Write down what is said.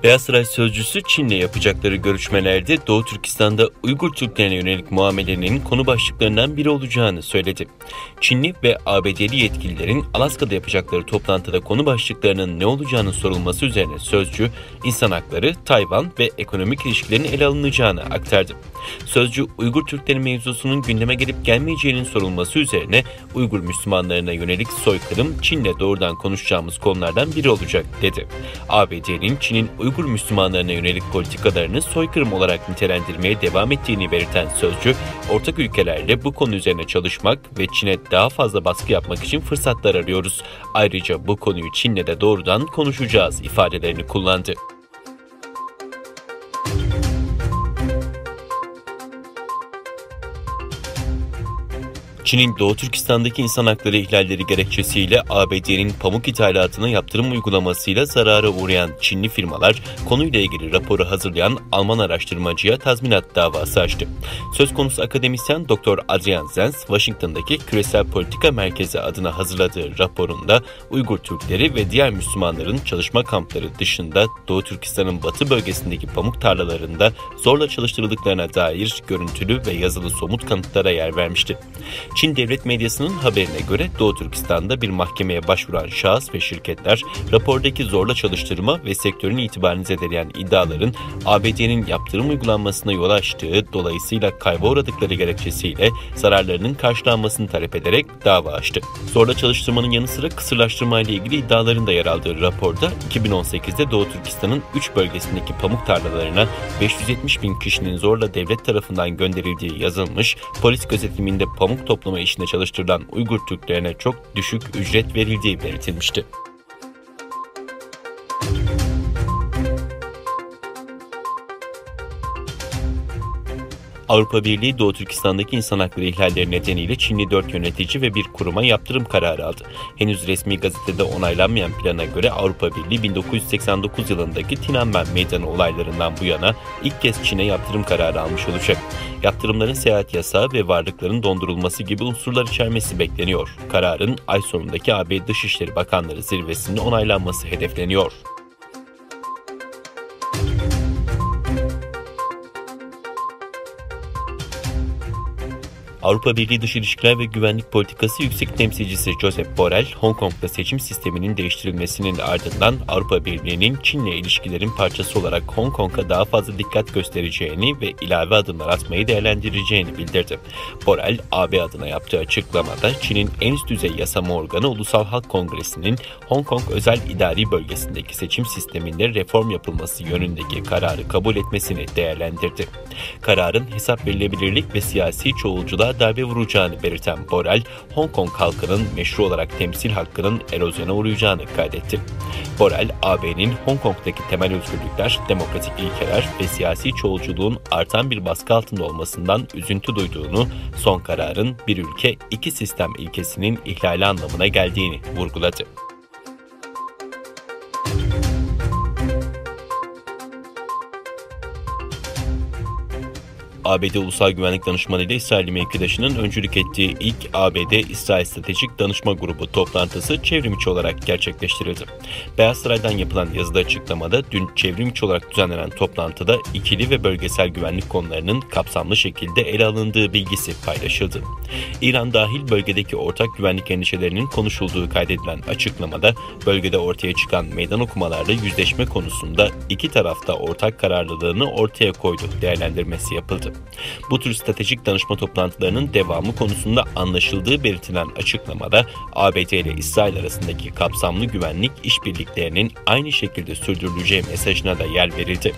Beyaz Saray sözcüsü Çin'le yapacakları görüşmelerde Doğu Türkistan'da Uygur Türklerine yönelik muamelenin konu başlıklarından biri olacağını söyledi. Çinli ve ABD'li yetkililerin Alaska'da yapacakları toplantıda konu başlıklarının ne olacağının sorulması üzerine sözcü, insan hakları, Tayvan ve ekonomik ilişkilerin ele alınacağını aktardı. Sözcü, Uygur Türkleri mevzusunun gündeme gelip gelmeyeceğinin sorulması üzerine Uygur Müslümanlarına yönelik soykırım Çin'le doğrudan konuşacağımız konulardan biri olacak dedi. ABD'nin Çin'in Uygur Müslümanlarına yönelik politikalarını soykırım olarak nitelendirmeye devam ettiğini belirten sözcü, ortak ülkelerle bu konu üzerine çalışmak ve Çin'e daha fazla baskı yapmak için fırsatlar arıyoruz. Ayrıca bu konuyu Çin'le de doğrudan konuşacağız ifadelerini kullandı. Çin'in Doğu Türkistan'daki insan hakları ihlalleri gerekçesiyle ABD'nin pamuk ithalatına yaptırım uygulamasıyla zarara uğrayan Çinli firmalar konuyla ilgili raporu hazırlayan Alman araştırmacıya tazminat davası açtı. Söz konusu akademisyen Dr. Adrian Zenz, Washington'daki Küresel Politika Merkezi adına hazırladığı raporunda Uygur Türkleri ve diğer Müslümanların çalışma kampları dışında Doğu Türkistan'ın batı bölgesindeki pamuk tarlalarında zorla çalıştırıldıklarına dair görüntülü ve yazılı somut kanıtlara yer vermişti. Çin devlet medyasının haberine göre Doğu Türkistan'da bir mahkemeye başvuran şahıs ve şirketler rapordaki zorla çalıştırma ve sektörün itibarını zedeleyen iddiaların ABD'nin yaptırım uygulanmasına yol açtığı, dolayısıyla kayba uğradıkları gerekçesiyle zararlarının karşılanmasını talep ederek dava açtı. Zorla çalıştırmanın yanı sıra kısırlaştırma ile ilgili iddiaların da yer aldığı raporda 2018'de Doğu Türkistan'ın 3 bölgesindeki pamuk tarlalarına 570 bin kişinin zorla devlet tarafından gönderildiği yazılmış, polis gözetiminde pamuk toplama işinde çalıştırılan Uygur Türklerine çok düşük ücret verildiği belirtilmişti. Avrupa Birliği, Doğu Türkistan'daki insan hakları ihlalleri nedeniyle Çinli 4 yönetici ve bir kuruma yaptırım kararı aldı. Henüz resmi gazetede onaylanmayan plana göre Avrupa Birliği 1989 yılındaki Tiananmen Meydanı olaylarından bu yana ilk kez Çin'e yaptırım kararı almış olacak. Yaptırımların seyahat yasağı ve varlıkların dondurulması gibi unsurlar içermesi bekleniyor. Kararın ay sonundaki AB Dışişleri Bakanları Zirvesi'nde onaylanması hedefleniyor. Avrupa Birliği Dış İlişkiler ve Güvenlik Politikası Yüksek Temsilcisi Josep Borrell, Hong Kong'da seçim sisteminin değiştirilmesinin ardından Avrupa Birliği'nin Çin'le ilişkilerin parçası olarak Hong Kong'a daha fazla dikkat göstereceğini ve ilave adımlar atmayı değerlendireceğini bildirdi. Borrell, AB adına yaptığı açıklamada Çin'in en üst düzey yasama organı Ulusal Halk Kongresi'nin Hong Kong özel idari bölgesindeki seçim sisteminde reform yapılması yönündeki kararı kabul etmesini değerlendirdi. Kararın hesap verilebilirlik ve siyasi çoğulculuğa darbe vuracağını belirten Borrell, Hong Kong halkının meşru olarak temsil hakkının erozyona uğrayacağını kaydetti. Borrell, AB'nin Hong Kong'daki temel özgürlükler, demokratik ilkeler ve siyasi çoğulculuğun artan bir baskı altında olmasından üzüntü duyduğunu, son kararın bir ülke, iki sistem ilkesinin ihlali anlamına geldiğini vurguladı. ABD Ulusal Güvenlik Danışmanı ile İsrail mevkidaşının öncülük ettiği ilk ABD-İsrail Stratejik Danışma Grubu toplantısı çevrimiçi olarak gerçekleştirildi. Beyaz Saray'dan yapılan yazılı açıklamada dün çevrimiçi olarak düzenlenen toplantıda ikili ve bölgesel güvenlik konularının kapsamlı şekilde ele alındığı bilgisi paylaşıldı. İran dahil bölgedeki ortak güvenlik endişelerinin konuşulduğu kaydedilen açıklamada bölgede ortaya çıkan meydan okumalarla yüzleşme konusunda iki tarafta ortak kararlılığını ortaya koydu değerlendirmesi yapıldı. Bu tür stratejik danışma toplantılarının devamı konusunda anlaşıldığı belirtilen açıklamada ABD ile İsrail arasındaki kapsamlı güvenlik işbirliklerinin aynı şekilde sürdürüleceği mesajına da yer verildi.